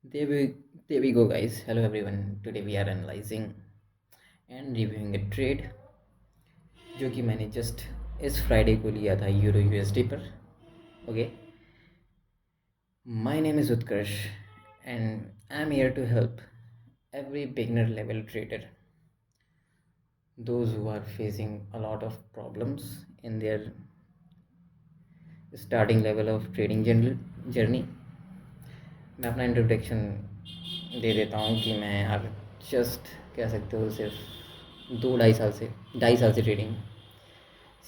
There we, there we go, guys. Hello, everyone. Today we are analyzing and reviewing a trade जो कि मैंने just इस Friday को लिया था यूरो यूएसडी पर. Okay, my name is Utkarsh and I am here to help every beginner level trader, those who are facing a lot of problems in their starting level of trading journey. मैं अपना introduction दे देता हूँ कि मैं यार just कह सकते हो सिर्फ 2-2.5 साल से ट्रेडिंग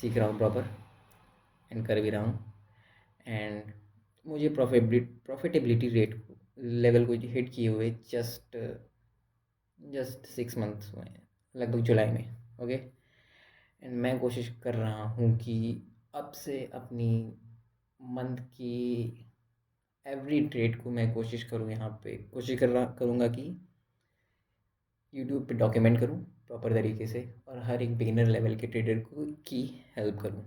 सीख रहा हूँ प्रॉपर एंड कर भी रहा हूँ. एंड मुझे प्रॉफिटेबिलिटी रेट लेवल को हिट किए हुए जस्ट जस्ट 6 मंथ्स हुए हैं, लगभग जुलाई में. ओके, एंड मैं कोशिश कर रहा हूँ कि अब से अपनी मंथ की एवरी ट्रेड को मैं कोशिश करूँ, यहाँ पे कोशिश करूँगा कि यूट्यूब पे डॉक्यूमेंट करूँ प्रॉपर तरीके से और हर एक बिगिनर लेवल के ट्रेडर को की हेल्प करूँ.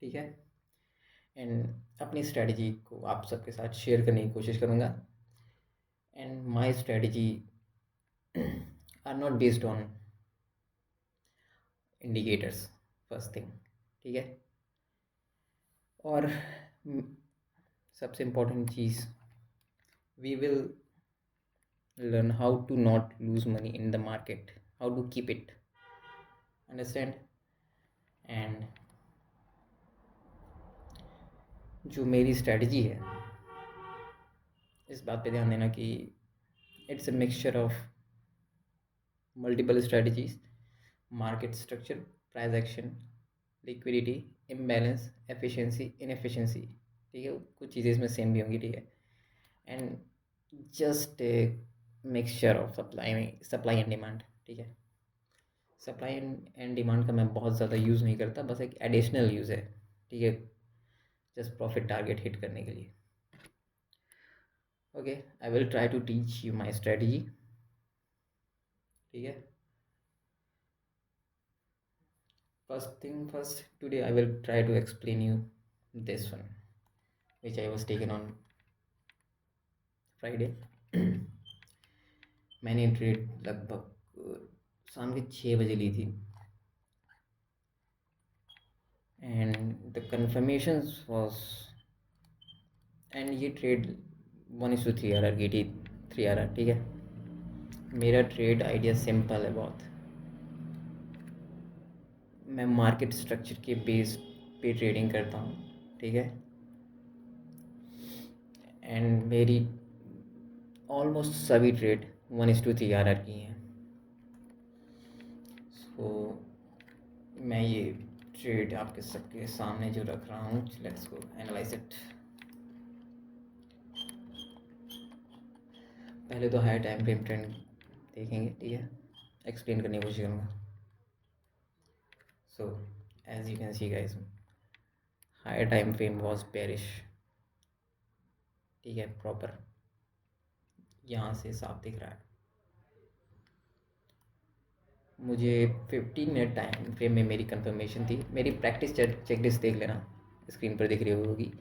ठीक है, एंड अपनी स्ट्रैटेजी को आप सबके साथ शेयर करने की कोशिश करूँगा. And my strategy are not based on indicators first thing. ठीक है, और सबसे इम्पोर्टेंट चीज़, we will learn how to not lose money in the market, how to keep it, understand. And जो मेरी स्ट्रैटेजी है, इस बात पे ध्यान देना कि it's a mixture of multiple strategies, market structure, price action, liquidity, imbalance, efficiency, inefficiency. ठीक है, कुछ चीज़ें इसमें सेम भी होंगी. ठीक है, and just a mixture of supply and demand. ठीक है, सप्लाई एंड डिमांड का मैं बहुत ज़्यादा यूज़ नहीं करता, बस एक एडिशनल यूज़ है. ठीक है, जस्ट प्रॉफिट टारगेट हिट करने के लिए. Okay, I will try to teach you my strategy. ठीक है, first thing first, today I will try to explain you this one which I was taken on Friday. मैंने trade लगभग शाम के 6 बजे ली थी and the confirmation was, and ये trade 1:3 की थी, 3 ठीक है. मेरा ट्रेड आइडिया सिंपल है बहुत. मैं मार्केट स्ट्रक्चर के बेस पे ट्रेडिंग करता हूँ. ठीक है, एंड मेरी ऑलमोस्ट सभी ट्रेड 1:3 की हैं. सो मैं ये ट्रेड आपके सबके सामने जो रख रहा हूँ, लेट्स गो एनालाइज इट. पहले तो हाई टाइम फ्रेम ट्रेंड देखेंगे. ठीक है, एक्सप्लेन करने की कोशिश करूँगा. So as you can see guys, high time frame was bearish. ठीक है, प्रॉपर यहाँ से साफ दिख रहा है. मुझे 15 मिनट टाइम फ्रेम में मेरी कंफर्मेशन थी. मेरी प्रैक्टिस चेकलिस्ट देख लेना, स्क्रीन पर दिख रही होगी.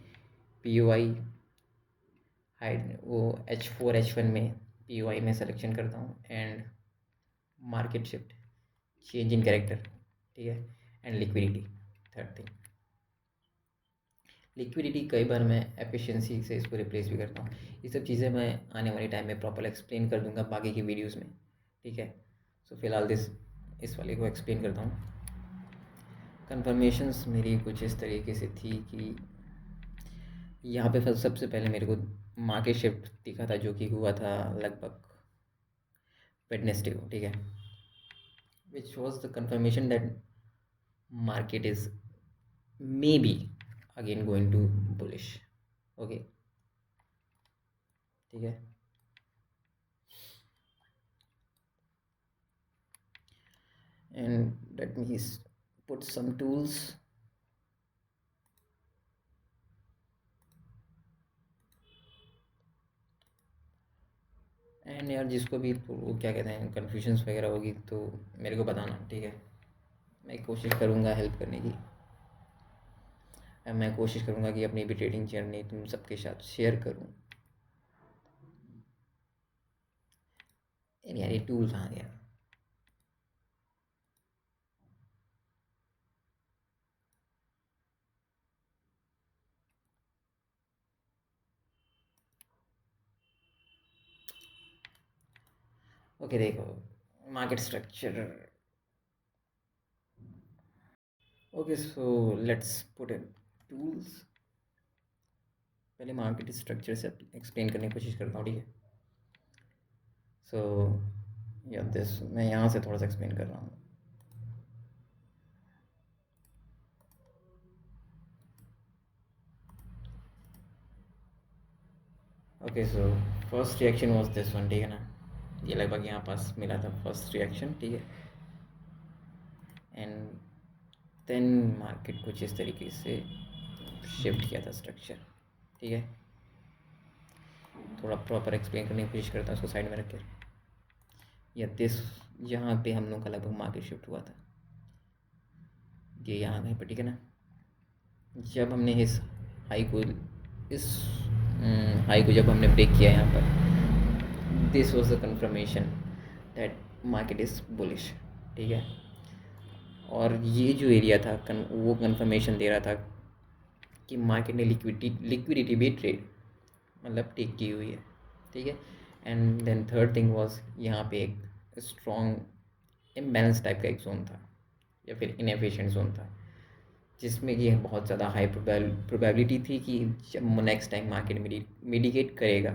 POI हाइड वो H4 H1 में POI में सिलेक्शन करता हूँ and market shift, change in character. ठीक है, and liquidity. Third thing, liquidity कई बार मैं एफिशिएंसी से इसको रिप्लेस भी करता हूँ. ये सब चीज़ें मैं आने वाले टाइम में प्रॉपर एक्सप्लेन कर दूंगा बाकी की वीडियोस में. ठीक है, सो फिलहाल इस वाले को एक्सप्लेन करता हूँ. कन्फर्मेशंस मेरी कुछ इस तरीके से थी कि यहाँ पे सबसे पहले मेरे को मार्केट शिफ्ट दिखा था जो कि हुआ था लगभग वेडनेसडे को. ठीक है, which was the confirmation that market is may be again going to bullish. Okay, ठीक है, and let me put some tools. And यार जिसको भी तो वो क्या कहते हैं कन्फ्यूजन्स वगैरह होगी तो मेरे को बताना. ठीक है, मैं कोशिश करूँगा हेल्प करने की. मैं कोशिश करूँगा कि अपनी भी ट्रेडिंग जर्नी तुम सबके साथ शेयर करूँ. यार ये टूल कहाँ गया? ओके देखो, market structure. Okay so let's put in tools. पहले मार्केट स्ट्रक्चर से एक्सप्लेन करने की कोशिश करता हूँ, ठीक है? सो या दिस मैं यहाँ से थोड़ा सा एक्सप्लेन कर रहा हूँ। Okay so first reaction was this one, ठीक है ना? ये लगभग यहाँ पास मिला था फर्स्ट रिएक्शन, ठीक है? एंड देन मार्केट कुछ इस तरीके से शिफ्ट किया था स्ट्रक्चर, ठीक है? थोड़ा प्रॉपर एक्सप्लेन करने की कोशिश करता हूँ उसको साइड में रख कर। या दिस यहाँ पे हम लोग का लगभग मार्केट शिफ्ट हुआ था, ये यहाँ कहीं पर, ठीक है ना? जब हमने इस हाई को इस हाई को जब हमने ब्रेक किया यहाँ पर, this was the confirmation that market is bullish, ठीक है? और ये जो एरिया था वो कन्फर्मेशन दे रहा था कि मार्केट ने लिक्विडिटी भी ट्रेड मतलब टेक की हुई है, ठीक है? And then third thing was यहाँ पे एक स्ट्रॉन्ग इम्बैलेंस टाइप का एक जोन था या फिर इनएफिशिएंट जोन था, जिसमें कि बहुत ज़्यादा हाई प्रोबेबिलिटी थी कि जब नेक्स्ट टाइम मार्केट मिडिकेट करेगा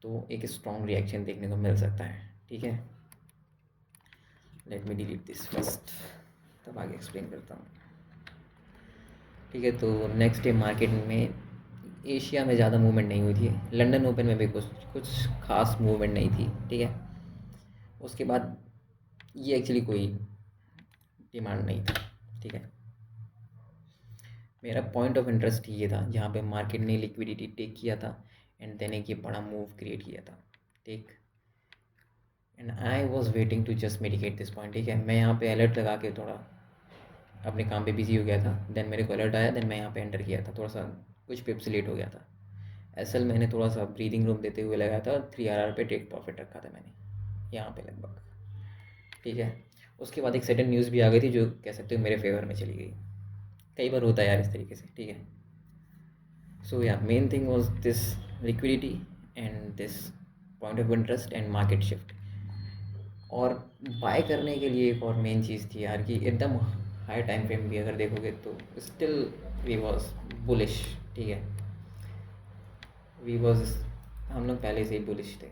तो एक स्ट्रॉन्ग रिएक्शन देखने को मिल सकता है, ठीक है? Let me delete this first, तब आगे एक्सप्लेन करता हूँ, ठीक है? तो नेक्स्ट डे मार्केट में एशिया में ज़्यादा मूवमेंट नहीं हुई थी, लंदन ओपन में भी कुछ कुछ खास मूवमेंट नहीं थी, ठीक है? उसके बाद ये एक्चुअली कोई डिमांड नहीं था, ठीक है? मेरा पॉइंट ऑफ इंटरेस्ट ये था जहाँ पे मार्केट ने लिक्विडिटी टेक किया था एंड देन एक ये बड़ा मूव क्रिएट किया था, ठीक? And I was waiting to just mitigate this point, ठीक है? मैं यहाँ पे अलर्ट लगा के थोड़ा अपने काम पे बिजी हो गया था, देन मेरे को अलर्ट आया, देन मैं यहाँ पे एंटर किया था, थोड़ा सा कुछ पिप्स लेट हो गया था। असल मैंने थोड़ा सा ब्रीदिंग रूम देते हुए लगाया था, 3 RR पे टेक प्रॉफिट रखा था मैंने यहाँ पे लगभग, ठीक है? उसके बाद एक सडन न्यूज़ भी आ गई थी जो कह सकते हो मेरे फेवर में चली गई। कई बार होता है यार इस तरीके से, ठीक है? सो या main thing was this liquidity and this point of interest and market shift. और बाय करने के लिए एक और मेन चीज़ थी यार कि एकदम हाई टाइम फ्रेम भी अगर देखोगे तो स्टिल वी वॉज बुलिश, ठीक है? वी वॉज हम लोग पहले से ही बुलिश थे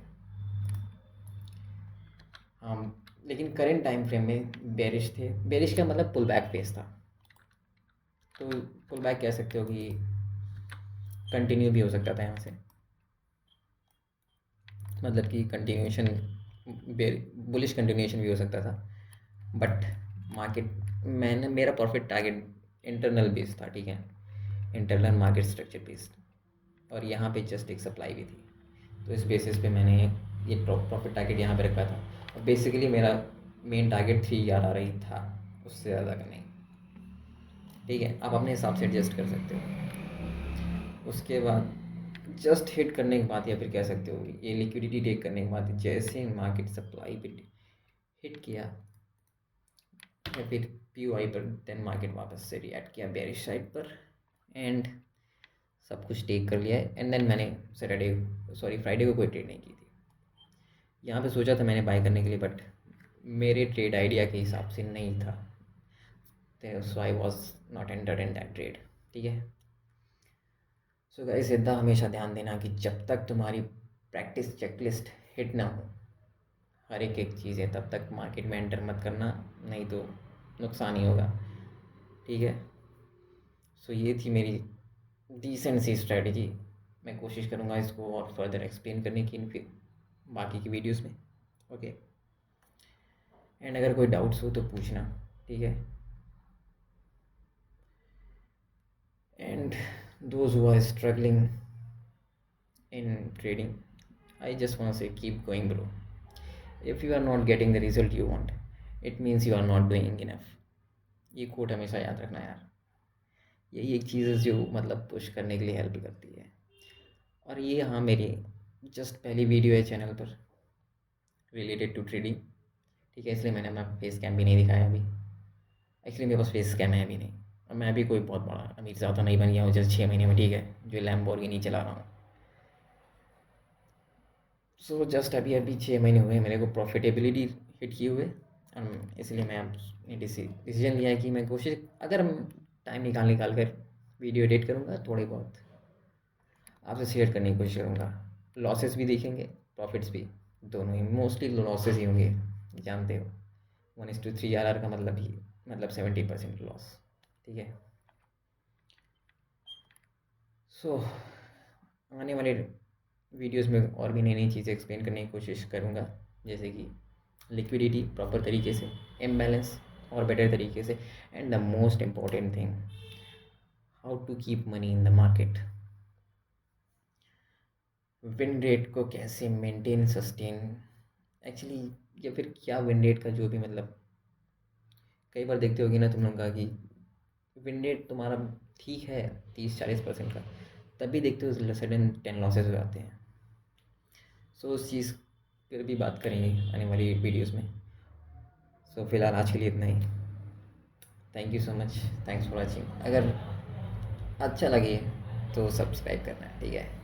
हम, लेकिन करेंट टाइम फ्रेम में बेरिश थे। बेरिश का मतलब पुल बैक फेस था, तो पुल बैक कह सकते हो कि कंटिन्यू भी हो सकता था यहाँ से, मतलब कि कंटिन्यूएशन बुलिश कंटिन्यूएशन भी हो सकता था। बट मार्केट मैंने मेरा प्रॉफिट टारगेट इंटरनल बेस्ड था, ठीक है? इंटरनल मार्केट स्ट्रक्चर बेस्ड, और यहाँ पे जस्ट एक सप्लाई भी थी, तो इस बेसिस पे मैंने ये प्रॉफिट टारगेट यहाँ पे रखा था। और बेसिकली मेरा मेन टारगेट 3 RR ही था, उससे ज़्यादा का नहीं, ठीक है? आप अपने हिसाब से एडजस्ट कर सकते हो। उसके बाद जस्ट हिट करने के बाद या फिर कह सकते हो ये लिक्विडिटी टेक करने के बाद जैसे मार्केट सप्लाई पे हिट किया या फिर POI पर, देन मार्केट वापस से रिएक्ट किया बेरिश साइड पर एंड सब कुछ टेक कर लिया है। एंड देन मैंने फ्राइडे को कोई ट्रेड नहीं की थी। यहाँ पे सोचा था मैंने बाय करने के लिए, बट मेरे ट्रेड आइडिया के हिसाब से नहीं था, so I was not enter in that trade, ठीक है? सो गाइस इतना हमेशा ध्यान देना कि जब तक तुम्हारी प्रैक्टिस चेकलिस्ट हिट ना हो हर एक चीज़ है, तब तक मार्केट में एंटर मत करना, नहीं तो नुकसान ही होगा, ठीक है? सो ये थी मेरी डिसेंट सी स्ट्रेटजी। मैं कोशिश करूँगा इसको और फर्दर एक्सप्लेन करने की इन फिर बाकी की वीडियोस में, ओके? एंड अगर कोई डाउट्स हो तो पूछना, ठीक है? And those who are struggling in trading, I just want to say keep going, bro. If you are not getting the result you want, it means you are not doing enough. ये coat हमेशा याद रखना यार। यही एक चीज़ है जो मतलब पुश करने के लिए हेल्प करती है। और ये हाँ मेरी जस्ट पहली वीडियो है चैनल पर, रिलेटेड टू ट्रेडिंग, ठीक है। इसलिए मैंने अपना फेस कैम भी नहीं दिखाया अभी। एक्चुअली मेरे पास फेस कैम है भी नहीं, और मैं भी कोई बहुत बड़ा अमीर ज़्यादा नहीं बन गया हूँ जैसे 6 महीने में, ठीक है, जो लैम्बोर्गिनी चला रहा हूँ। सो जस्ट अभी अभी 6 महीने हुए मेरे को प्रॉफिटेबिलिटी हिट किए हुए, और इसलिए मैं अब डिसीजन लिया है कि मैं कोशिश, अगर टाइम निकाल निकाल कर वीडियो एडिट करूँगा, थोड़े बहुत आपसे शेयर करने की कोशिश करूँगा। लॉसेस भी दिखेंगे, प्रॉफिट्स भी, दोनों ही। मोस्टली लॉसेस ही होंगे, जानते हो। 1:3 का मतलब ही, मतलब 70% लॉस, ठीक है। सो आने वाले वीडियोस में और भी नई नई चीज़ें एक्सप्लेन करने की कोशिश करूँगा, जैसे कि लिक्विडिटी प्रॉपर तरीके से, इम्बैलेंस और बेटर तरीके से, and the most important thing, how to keep money in the market. Win rate को कैसे मेंटेन, सस्टेन, एक्चुअली, या फिर क्या विन रेट का जो भी मतलब, कई बार देखते होगी ना तुम लोग का कि विन रेट तुम्हारा ठीक है 30-40% का, तभी देखते हो सडन 10 लॉसेस हो जाते हैं। सो उस चीज़ पर भी बात करेंगे आने वाली वीडियोस में। सो फिलहाल आज के लिए इतना ही। Thank you so much, thanks for watching. अगर अच्छा लगे तो सब्सक्राइब करना है, ठीक है।